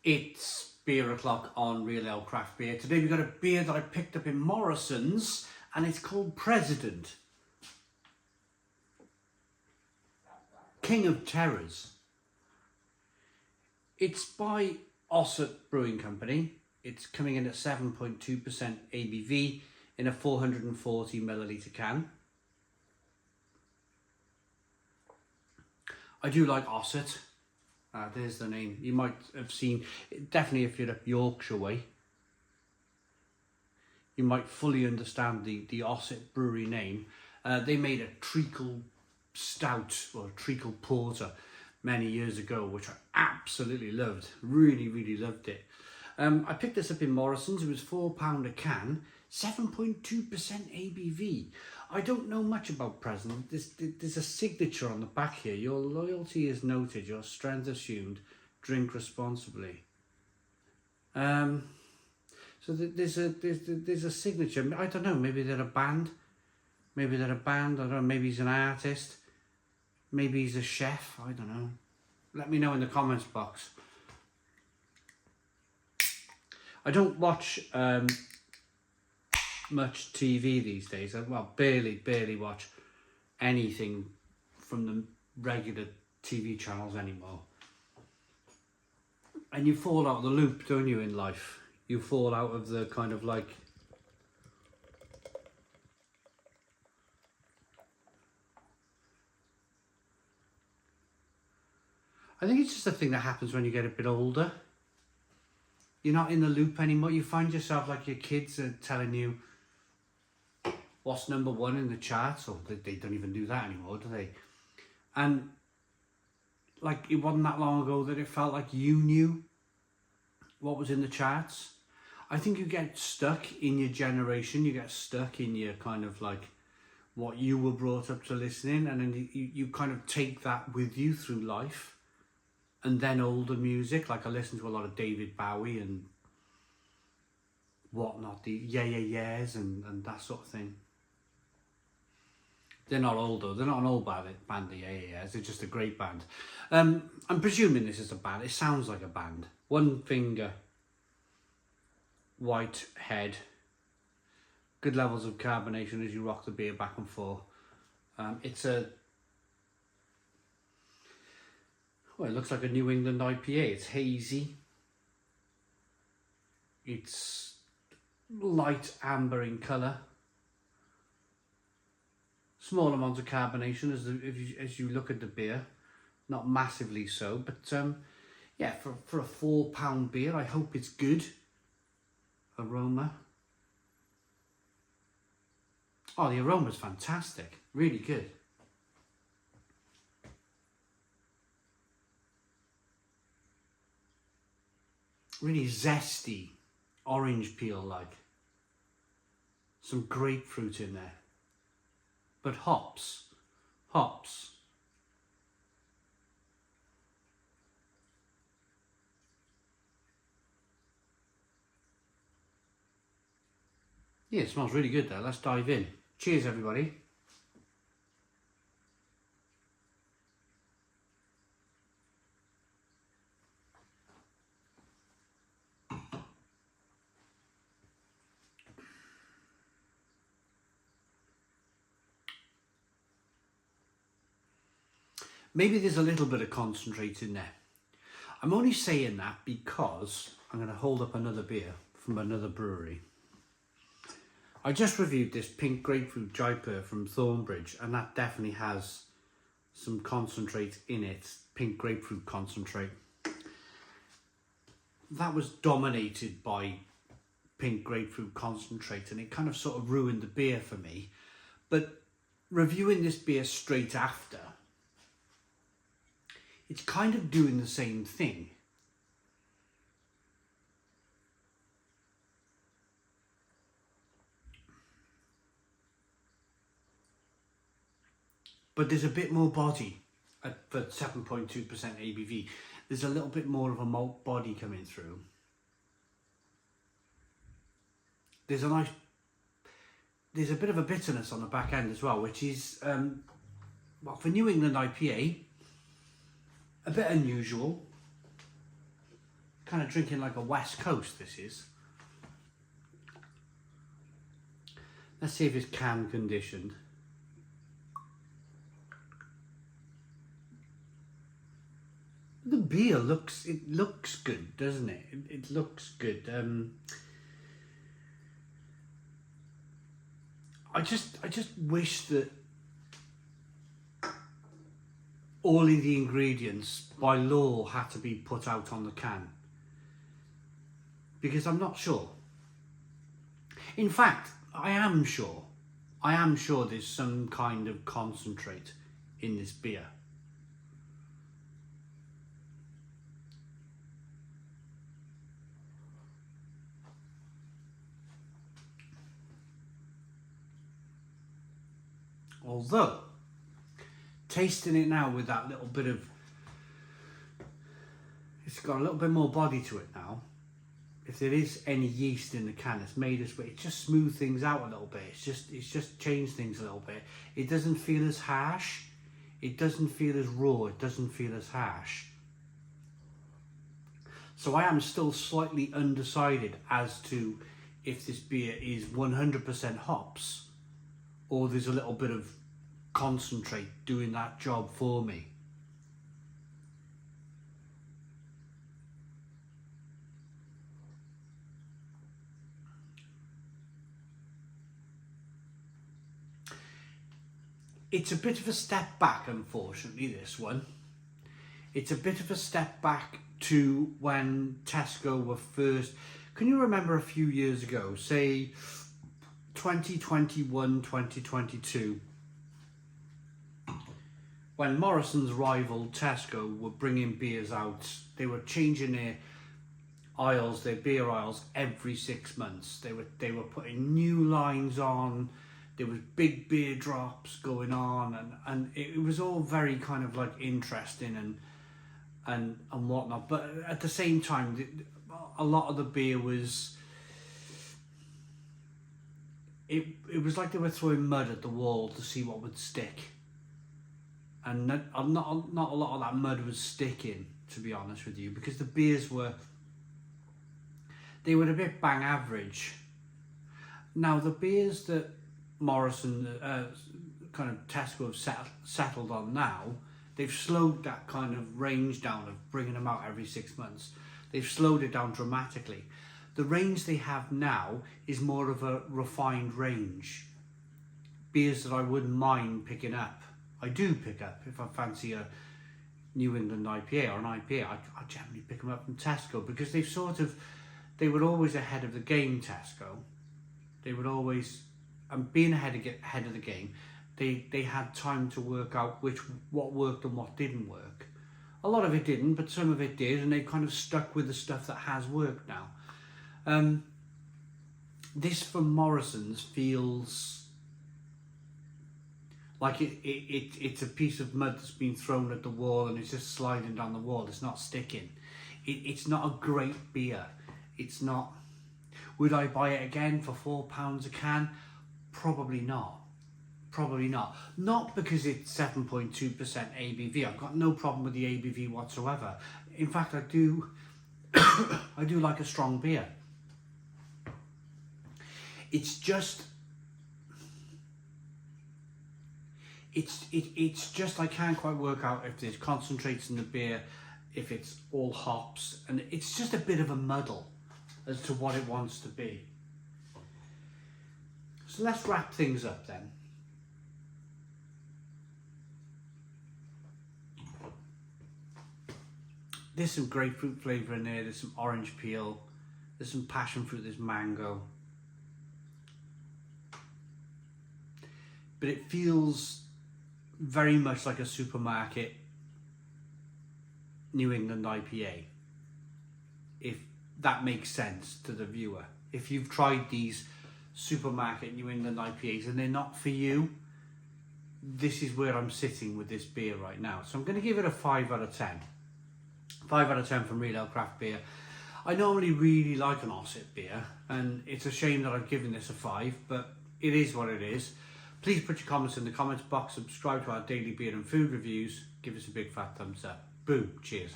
It's beer o'clock on Real Ale Craft Beer. Today we've got a beer that I picked up in Morrisons and it's called President. King of Terrors. It's by Ossett Brewing Company. It's coming in at 7.2% ABV in a 440 milliliter can. I do like Ossett. There's the name. You might have seen, definitely if you're up Yorkshire way, you might fully understand the Ossett Brewery name. They made a treacle stout or treacle porter many years ago, which I absolutely loved. Really, really loved it. I picked this up in Morrisons. It was £4 a can, 7.2% ABV. I don't know much about President. There's a signature on the back here. Your loyalty is noted, your strength assumed, drink responsibly. So there's a signature. I don't know, maybe they're a band. I don't know, maybe he's an artist. Maybe he's a chef, I don't know. Let me know in the comments box. I don't watch much TV these days. Well, barely watch anything from the regular TV channels anymore. And you fall out of the loop, don't you, in life? You fall out of the kind of like... I think it's just a thing that happens when you get a bit older. You're not in the loop anymore. You find yourself like your kids are telling you what's number one in the charts, or they don't even do that anymore, do they? And like, it wasn't that long ago that it felt like you knew what was in the charts. I think you get stuck in your generation, you get stuck in your kind of like what you were brought up to listening, and then you kind of take that with you through life. And then older music, like I listen to a lot of David Bowie and whatnot, the Yeah Yeah Yeahs and that sort of thing. They're not old though, they're not an old band, the Yeah Yeah Yeahs, they're just a great band. I'm presuming this is a band, it sounds like a band. One finger, white head, good levels of carbonation as you rock the beer back and forth. Well, it looks like a New England IPA. It's hazy. It's light amber in colour. Small amounts of carbonation as you look at the beer. Not massively so, but yeah, for a £4 beer, I hope it's good. Aroma. Oh, the aroma's fantastic. Really good. Really zesty, orange peel like. Some grapefruit in there. But hops. Yeah, it smells really good there. Let's dive in. Cheers, everybody. Maybe there's a little bit of concentrate in there. I'm only saying that because I'm going to hold up another beer from another brewery. I just reviewed this pink grapefruit Jaipur from Thornbridge, and that definitely has some concentrate in it, pink grapefruit concentrate. That was dominated by pink grapefruit concentrate, and it kind of sort of ruined the beer for me. But reviewing this beer straight after, it's kind of doing the same thing. But there's a bit more body for 7.2% ABV. There's a little bit more of a malt body coming through. There's a bit of a bitterness on the back end as well, which is, well, for New England IPA, a bit unusual. kind of drinking like a West Coast, this is. Let's see if it's can conditioned. The beer looks good, doesn't it? It looks good. I just wish that all of the ingredients by law had to be put out on the can, because I'm not sure. In fact, I am sure there's some kind of concentrate in this beer. Although, tasting it now with that little bit of, it's got a little bit more body to it now. If there is any yeast in the can, it's made us, but it just smooths things out a little bit. It's just changed things a little bit. It doesn't feel as harsh. It doesn't feel as raw. It doesn't feel as harsh. So I am still slightly undecided as to if this beer is 100% hops, or there's a little bit of concentrate doing that job for me. It's a bit of a step back, unfortunately, this one. It's a bit of a step back to when Tesco were first... Can you remember a few years ago, say 2021, 2022, when Morrisons rivaled Tesco were bringing beers out? They were changing their aisles, their beer aisles, every 6 months. They were putting new lines on. There was big beer drops going on, and it was all very kind of like interesting and whatnot. But at the same time, a lot of the beer was... It was like they were throwing mud at the wall to see what would stick, and not a lot of that mud was sticking, to be honest with you, because the beers were a bit bang average. Now the beers that Morrison, kind of Tesco have settled on now, they've slowed that kind of range down of bringing them out every 6 months. They've slowed it down dramatically. The range they have now is more of a refined range. Beers that I wouldn't mind picking up. I do pick up if I fancy a New England IPA or an IPA. I generally pick them up from Tesco, because they were always ahead of the game, Tesco. They would always, and being ahead of the game, they had time to work out what worked and what didn't work. A lot of it didn't, but some of it did, and they kind of stuck with the stuff that has worked now. This from Morrisons feels like it's a piece of mud that's been thrown at the wall and it's just sliding down the wall. It's not sticking. It's not a great beer. It's not. Would I buy it again for £4 a can? Probably not. Probably not. Not because it's 7.2% ABV. I've got no problem with the ABV whatsoever. In fact, I do I do like a strong beer. It's just I can't quite work out if there's concentrates in the beer, if it's all hops, and it's just a bit of a muddle as to what it wants to be. So let's wrap things up then. There's some grapefruit flavour in there, there's some orange peel, there's some passion fruit, there's mango. But it feels very much like a supermarket New England IPA, if that makes sense to the viewer. If you've tried these supermarket New England IPAs and they're not for you, this is where I'm sitting with this beer right now. So I'm going to give it a 5 out of 10. 5 out of 10 from Real Ale Craft Beer. I normally really like an Ossett beer, and it's a shame that I've given this a 5, but it is what it is. Please put your comments in the comments box, subscribe to our daily beer and food reviews, give us a big fat thumbs up. Boom, cheers.